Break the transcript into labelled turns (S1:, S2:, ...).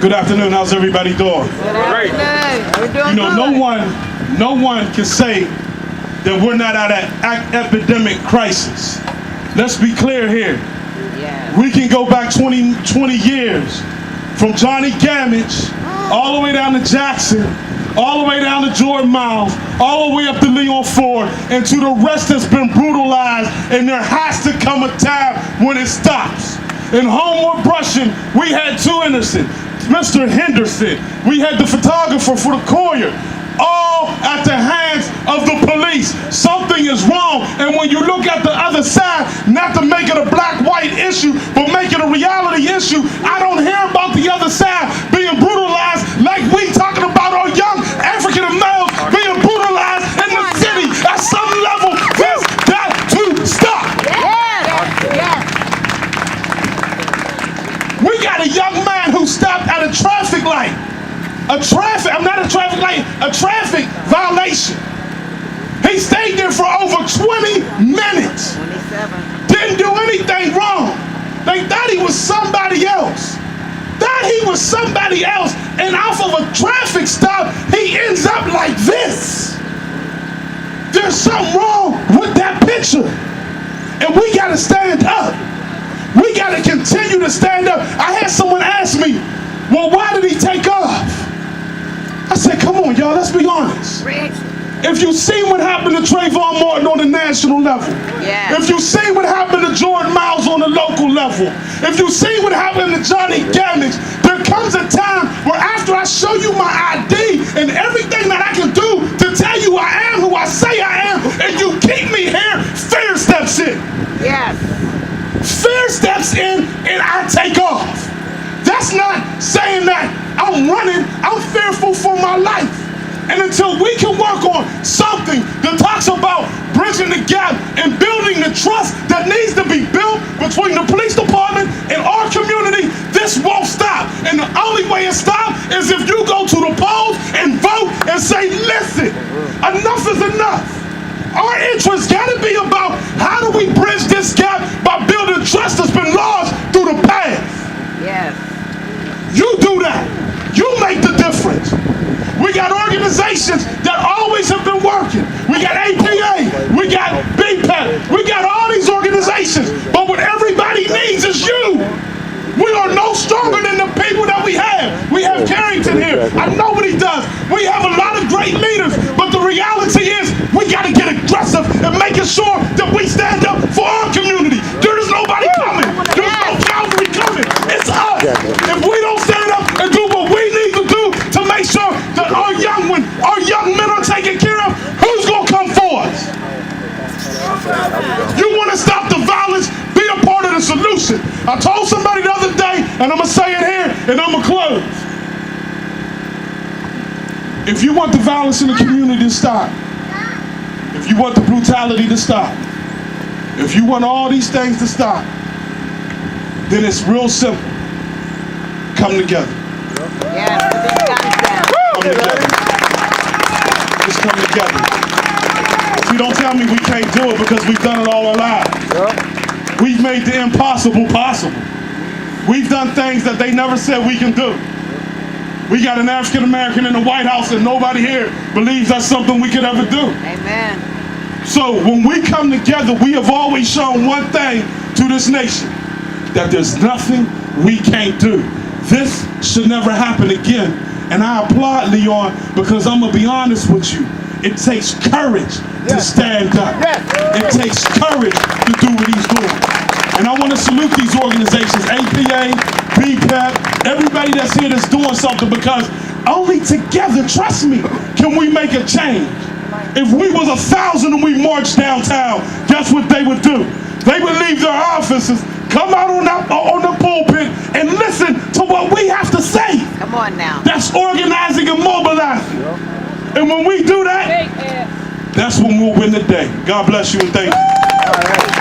S1: Good afternoon. How's everybody doing?
S2: Great.
S1: You know, no one can say that we're not at an epidemic crisis. Let's be clear here.
S2: Yeah.
S1: We can go back 20 years from Johnny Gamage all the way down to Jackson, all the way down to Jordan Miles, all the way up to Leon Ford, and to the rest that's been brutalized, and there has to come a time when it stops. In Homeward Brushing, we had two innocent, Mr. Henderson, we had the photographer for the Courier, all at the hands of the police. Something is wrong, and when you look at the other side, not to make it a black-white issue, but make it a reality issue, I don't hear about the other side being brutalized like we talking about our young African males being brutalized in the city. At some level, this got to stop. We got a young man who stopped at a traffic light. A traffic violation. He stayed there for over 20 minutes.
S2: 27.
S1: Didn't do anything wrong. They thought he was somebody else. And off of a traffic stop, he ends up like this. There's something wrong with that picture. And we gotta stand up. We gotta continue to stand up. I had someone ask me, well, why did he take off? I said, come on, y'all, let's be honest. If you see what happened to Trayvon Martin on the national level, if you see what happened to Jordan Miles on the local level, if you see what happened to Johnny Gamage, there comes a time where after I show you my ID and everything that I can do to tell you I am who I say I am, and you keep me here, fear steps in.
S2: Yes.
S1: Fear steps in and I take off. That's not saying that I'm running, I'm fearful for my life. And until we can work on something that talks about bridging the gap and building the trust that needs to be built between the police department and our community, this won't stop. And the only way it stops is if you go to the polls and vote and say, listen, enough is enough. Our interest got to be about how do we bridge this gap by building trust that's been lost through the past.
S2: Yes.
S1: You do that. You make the difference. We got organizations that always have been working. We got APA, we got BPAT, we got all these organizations, but what everybody needs is you. We are no stronger than the people that we have. We have Carrington here. I know what he does. We have a lot of great leaders, but the reality is we got to get aggressive and making sure that we stand up for our community. There is nobody coming. There's no Calvary coming. It's us. If we don't stand up and do what we need to do to make sure that our young men are taken care of, who's going to come for us? You want to stop the violence? Be a part of the solution. I told somebody the other day, and I'm going to say it here, and I'm going to close. If you want the violence in the community to stop, if you want the brutality to stop, if you want all these things to stop, then it's real simple. Come together.
S2: Yes,
S1: Come together. Just come together. See, don't tell me we can't do it because we've done it all our lives. We've made the impossible possible. We've done things that they never said we can do. We got an African American in the White House and nobody here believes that's something we could ever do.
S2: Amen.
S1: So when we come together, we have always shown one thing to this nation, that there's nothing we can't do. This should never happen again. And I applaud Leon because I'm going to be honest with you. It takes courage to stand up. It takes courage to do what he's doing. And I want to salute these organizations, APA, BPAT, everybody that's here that's doing something, because only together, trust me, can we make a change. If we was 1,000 and we marched downtown, guess what they would do? They would leave their offices, come out on the pulpit and listen to what we have to say.
S2: Come on now.
S1: That's organizing and mobilizing. And when we do that, that's when we'll win the day. God bless you and thank you.